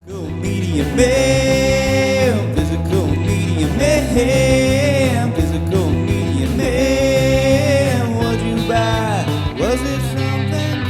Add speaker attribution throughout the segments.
Speaker 1: Physical media man, physical media man, physical media man. What'd you buy? Was it something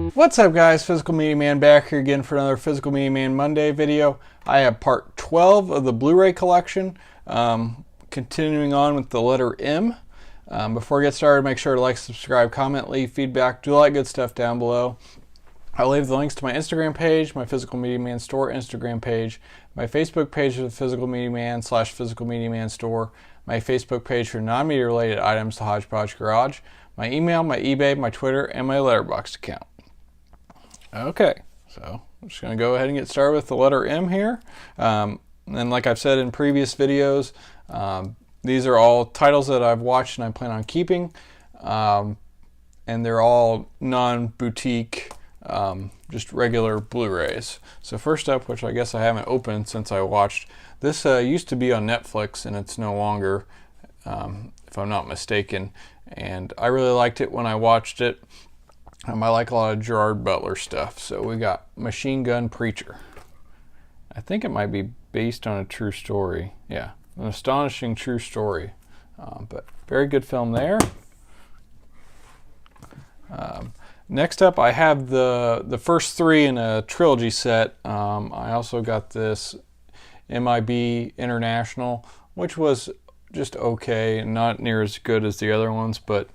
Speaker 1: good?
Speaker 2: What's up, guys? Physical Media Man back here again for another Physical Media Man Monday video. I have part 12 of the Blu-ray collection, continuing on with the letter M. Before we get started, make sure to like, subscribe, comment, leave feedback, do all that good stuff down below. I'll leave the links to my Instagram page, my Physical Media Man Store Instagram page, my Facebook page for the Physical Media Man / Physical Media Man Store, my Facebook page for non-media related items, the Hodgepodge Garage, my email, my eBay, my Twitter, and my Letterboxd account. Okay, so I'm just going to go ahead and get started with the letter M here. And like I've said in previous videos, these are all titles that I've watched and I plan on keeping, and they're all non-boutique, just regular Blu-rays. So first up, which I guess I haven't opened since I watched, this used to be on Netflix and it's no longer, if I'm not mistaken, and I really liked it when I watched it. I like a lot of Gerard Butler stuff. So we got Machine Gun Preacher. I think it might be based on a true story. Yeah. An astonishing true story, but very good film there. Next up, I have the first three in a trilogy set. I also got this MIB International, which was just okay, not near as good as the other ones, but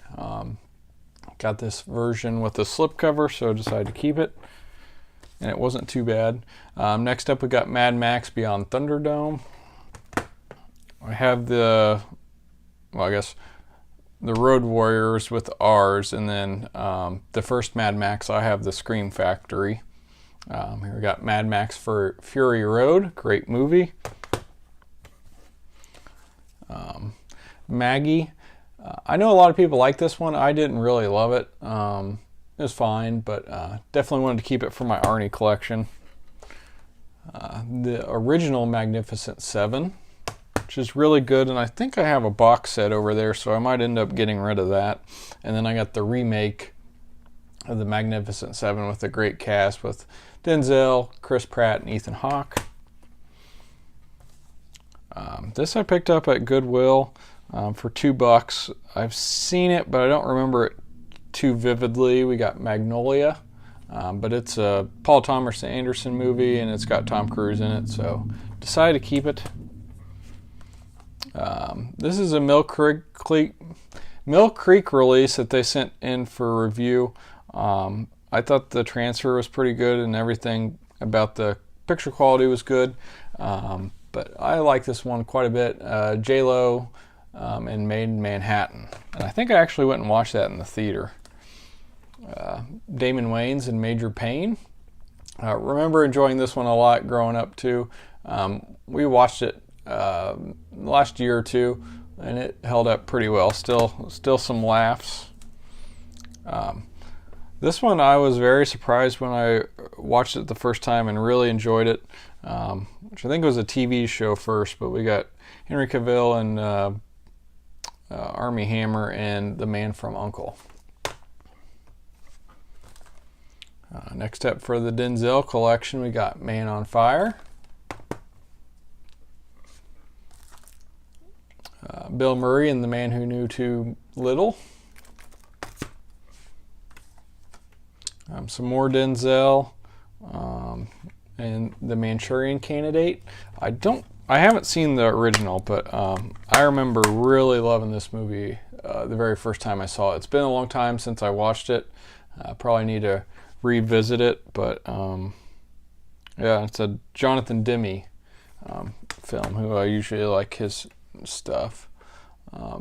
Speaker 2: got this version with the slipcover, so I decided to keep it, and it wasn't too bad. Next up, we got Mad Max Beyond Thunderdome. I have I guess the Road Warriors with R's, and then the first Mad Max, I have the Scream Factory. Here we got Mad Max for Fury Road, great movie. Maggie, I know a lot of people like this one. I didn't really love it. It was fine, but definitely wanted to keep it for my Arnie collection. The original Magnificent Seven, which is really good, and I think I have a box set over there, so I might end up getting rid of that. And then I got the remake of the Magnificent Seven with a great cast with Denzel, Chris Pratt, and Ethan Hawke. This I picked up at Goodwill for $2. I've seen it, but I don't remember it too vividly. We got Magnolia, but it's a Paul Thomas Anderson movie, and it's got Tom Cruise in it, so decided to keep it. This is a Mill Creek release that they sent in for review. I thought the transfer was pretty good and everything about the picture quality was good, but I like this one quite a bit. J-Lo and Made in Manhattan, and I think I actually went and watched that in the theater. Damon Wayans and Major Payne. Remember enjoying this one a lot growing up too. We watched it last year or two, and it held up pretty well. Still some laughs. This one I was very surprised when I watched it the first time and really enjoyed it, which I think was a TV show first, but we got Henry Cavill and Armie Hammer and the Man from U.N.C.L.E. Next up for the Denzel collection, we got Man on Fire. Bill Murray and The Man Who Knew Too Little. Some more Denzel, and The Manchurian Candidate. I haven't seen the original, but I remember really loving this movie the very first time I saw it. It's been a long time since I watched it. Probably need to revisit it, but yeah, it's a Jonathan Demme film, who I usually like his stuff.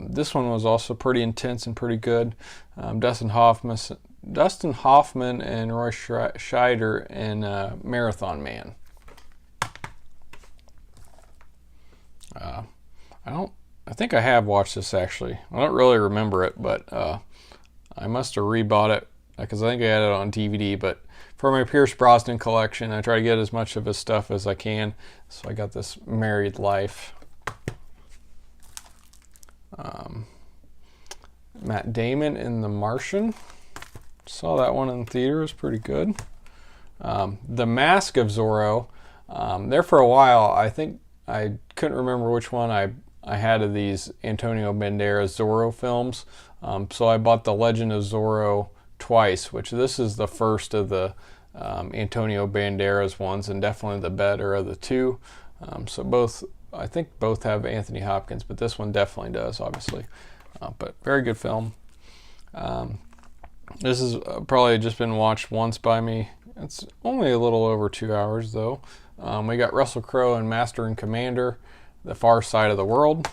Speaker 2: This one was also pretty intense and pretty good. Dustin Hoffman and Roy Scheider in Marathon Man. I think I have watched this actually. I don't really remember it, but I must have rebought it because I think I had it on DVD. But for my Pierce Brosnan collection, I try to get as much of his stuff as I can. So I got this Married Life. Matt Damon in The Martian. Saw that one in the theater. It was pretty good. The Mask of Zorro. There for a while, I think I couldn't remember which one I had of these Antonio Banderas Zorro films. So I bought The Legend of Zorro twice, which this is the first of the Antonio Banderas ones, and definitely the better of the two. So both, I think both have Anthony Hopkins, but this one definitely does, obviously. But very good film. This has probably just been watched once by me. It's only a little over 2 hours, though. We got Russell Crowe and Master and Commander, The Far Side of the World.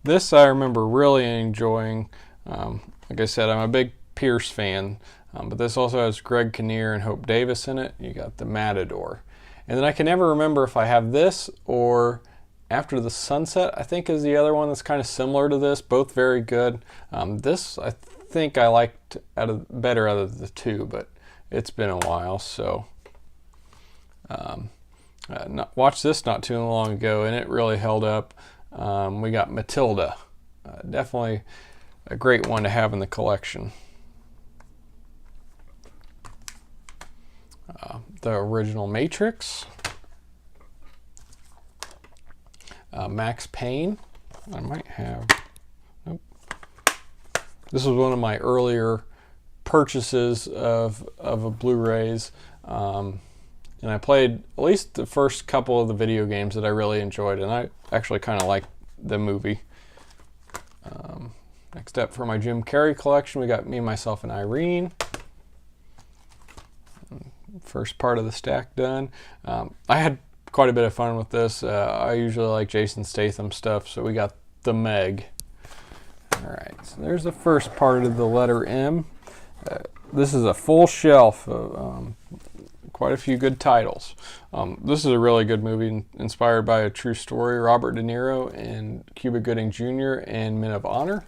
Speaker 2: This I remember really enjoying. Like I said, I'm a big Pierce fan, but this also has Greg Kinnear and Hope Davis in it. You got The Matador. And then I can never remember if I have this or After the Sunset, I think, is the other one that's kind of similar to this. Both very good. This I think I liked better out of the two, but it's been a while. So watched this not too long ago, and it really held up. We got Matilda. Definitely a great one to have in the collection. The original Matrix. Max Payne. I might have. Nope. This was one of my earlier purchases of a Blu-rays, and I played at least the first couple of the video games that I really enjoyed, and I actually kind of liked the movie. Next up, for my Jim Carrey collection, we got Me, Myself, and Irene. First part of the stack done. I had quite a bit of fun with this. I usually like Jason Statham stuff, so we got The Meg. Alright, so there's the first part of the letter M. This is a full shelf of quite a few good titles. This is a really good movie inspired by a true story. Robert De Niro and Cuba Gooding Jr. and Men of Honor.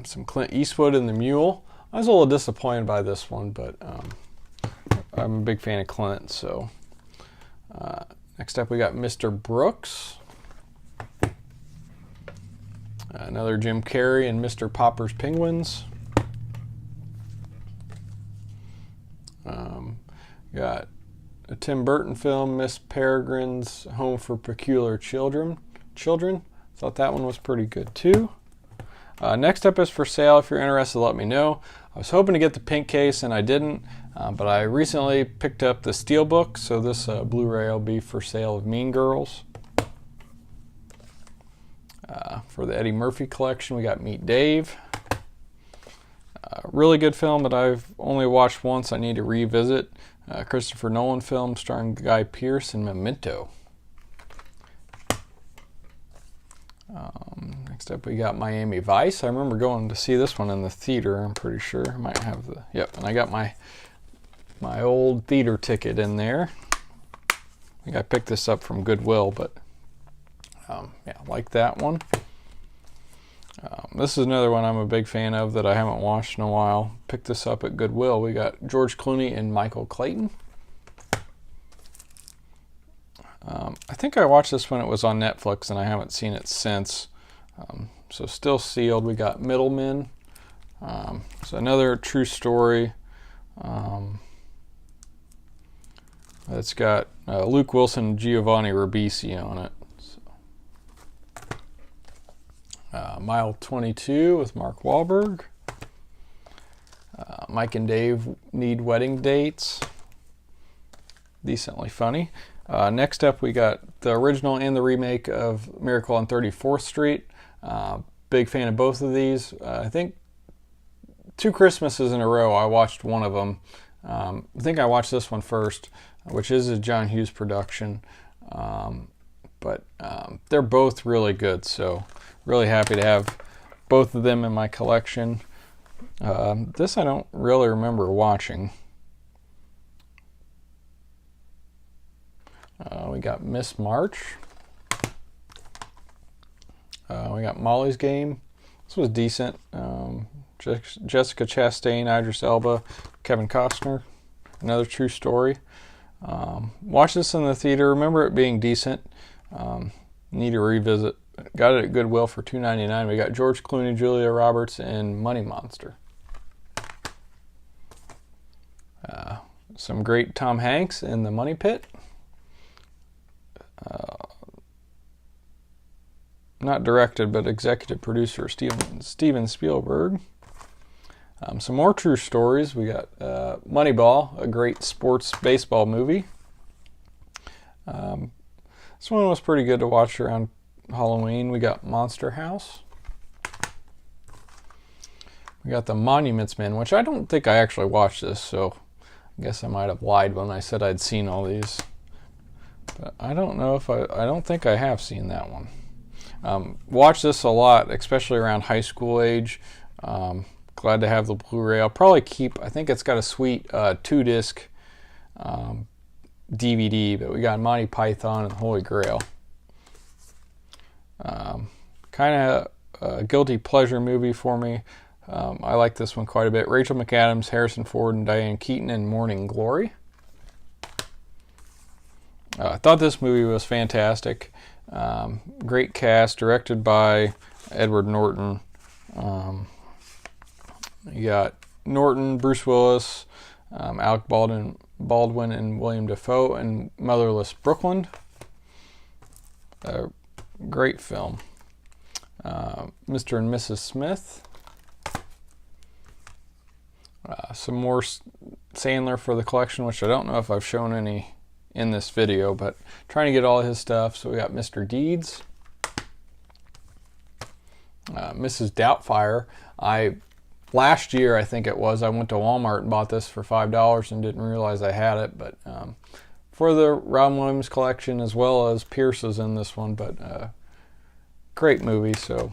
Speaker 2: Some Clint Eastwood and The Mule. I was a little disappointed by this one, but I'm a big fan of Clint. So next up we got Mr. Brooks. Another Jim Carrey and Mr. Popper's Penguins. Got a Tim Burton film, Miss Peregrine's Home for Peculiar Children. Thought that one was pretty good too. Next up is for sale. If you're interested, let me know. I was hoping to get the pink case and I didn't, but I recently picked up the Steelbook, so this Blu-ray will be for sale of Mean Girls. For the Eddie Murphy collection, we got Meet Dave. Really good film that I've only watched once. I need to revisit. Christopher Nolan film starring Guy Pearce and Memento. Next up we got Miami Vice. I remember going to see this one in the theater. I'm pretty sure I might have the, yep, and I got my old theater ticket in there. I think I picked this up from Goodwill, but yeah, like that one. This is another one I'm a big fan of that I haven't watched in a while. Picked this up at Goodwill. We got George Clooney and Michael Clayton. I think I watched this when it was on Netflix, and I haven't seen it since. So still sealed. We got Middlemen. So another true story. It's got Luke Wilson and Giovanni Ribisi on it. Mile 22 with Mark Wahlberg. Mike and Dave Need Wedding Dates. Decently funny. Next up we got the original and the remake of Miracle on 34th Street. Big fan of both of these. I think 2 Christmases in a row I watched one of them. I think I watched this one first, which is a John Hughes production. But they're both really good, so really happy to have both of them in my collection. This I don't really remember watching. We got Miss March. We got Molly's Game. This was decent. Jessica Chastain, Idris Elba, Kevin Costner. Another true story. Watched this in the theater. Remember it being decent. Need to revisit got it at Goodwill for $2.99. We got George Clooney, Julia Roberts, and Money Monster. Some great Tom Hanks in The Money Pit. Not directed, but executive producer Steven Spielberg. Some more true stories. We got Moneyball, a great sports baseball movie. This one was pretty good to watch around Halloween. We got Monster House. We got The Monuments Men, which I don't think I actually watched this, so I guess I might have lied when I said I'd seen all these. But I don't know if I don't think I have seen that one. Watch this a lot, especially around high school age. Glad to have the Blu-ray. I'll probably keep, I think it's got a sweet 2-disc DVD, but we got Monty Python and Holy Grail. Kind of a guilty pleasure movie for me. I like this one quite a bit. Rachel McAdams, Harrison Ford, and Diane Keaton in Morning Glory. I thought this movie was fantastic. Great cast, directed by Edward Norton. You got Norton, Bruce Willis, Alec Baldwin, and William Dafoe, and Motherless Brooklyn. Great film. Mr. and Mrs. Smith. Some more Sandler for the collection, which I don't know if I've shown any in this video, but trying to get all his stuff. So we got Mr. Deeds. Mrs. Doubtfire. Last year, I think it was, I went to Walmart and bought this for $5 and didn't realize I had it, but for the Robin Williams collection, as well as Pierce is in this one, but great movie, so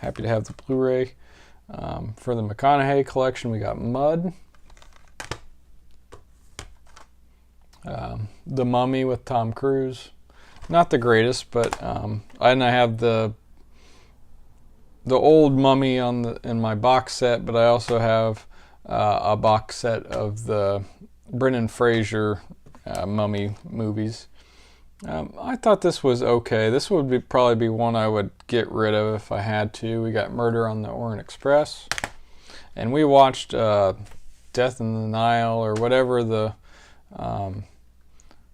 Speaker 2: happy to have the Blu-ray. For the McConaughey collection, we got Mud, The Mummy with Tom Cruise. Not the greatest, but and I have the old Mummy in my box set, but I also have a box set of the Brendan Fraser Mummy movies. I thought this was okay. This would probably be one I would get rid of if I had to. We got Murder on the Orient Express, and we watched Death in the Nile, or whatever the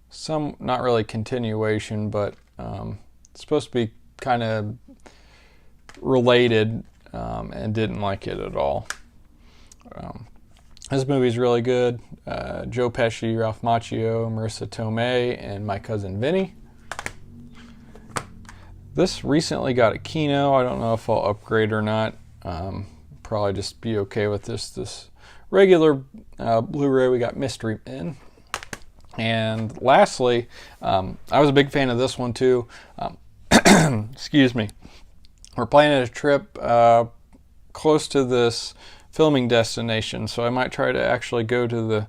Speaker 2: some, not really continuation, but it's supposed to be kind of related, and didn't like it at all. This movie's really good. Joe Pesci, Ralph Macchio, Marissa Tomei, and My Cousin Vinny. This recently got a Kino. I don't know if I'll upgrade or not. Probably just be okay with this regular Blu-ray. We got Mystery Men. And lastly, I was a big fan of this one too. Excuse me. We're planning a trip close to this filming destination, so I might try to actually go to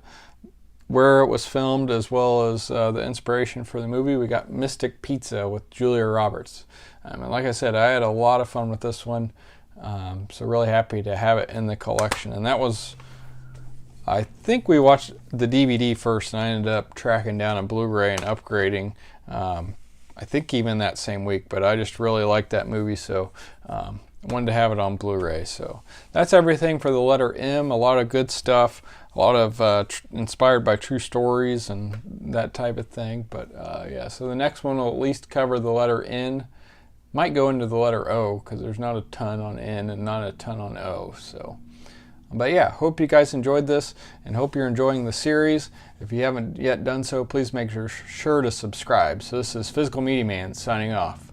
Speaker 2: where it was filmed, as well as the inspiration for the movie. We got Mystic Pizza with Julia Roberts. And like I said, I had a lot of fun with this one, so really happy to have it in the collection. And that was, I think we watched the DVD first, and I ended up tracking down a Blu-ray and upgrading, I think even that same week, but I just really liked that movie, so wanted to have it on Blu-ray. So that's everything for the letter M. A lot of good stuff, a lot of inspired by true stories and that type of thing. But yeah, so the next one will at least cover the letter N. Might go into the letter O, because there's not a ton on N and not a ton on O. So, but yeah, hope you guys enjoyed this, and hope you're enjoying the series. If you haven't yet done so, please make sure to subscribe. So this is Physical Media Man signing off.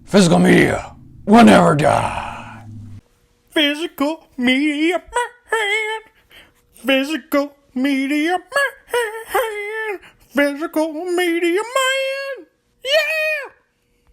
Speaker 2: Physical Media will never die. Physical Media Man. Physical Media Man. Physical Media Man. Yeah!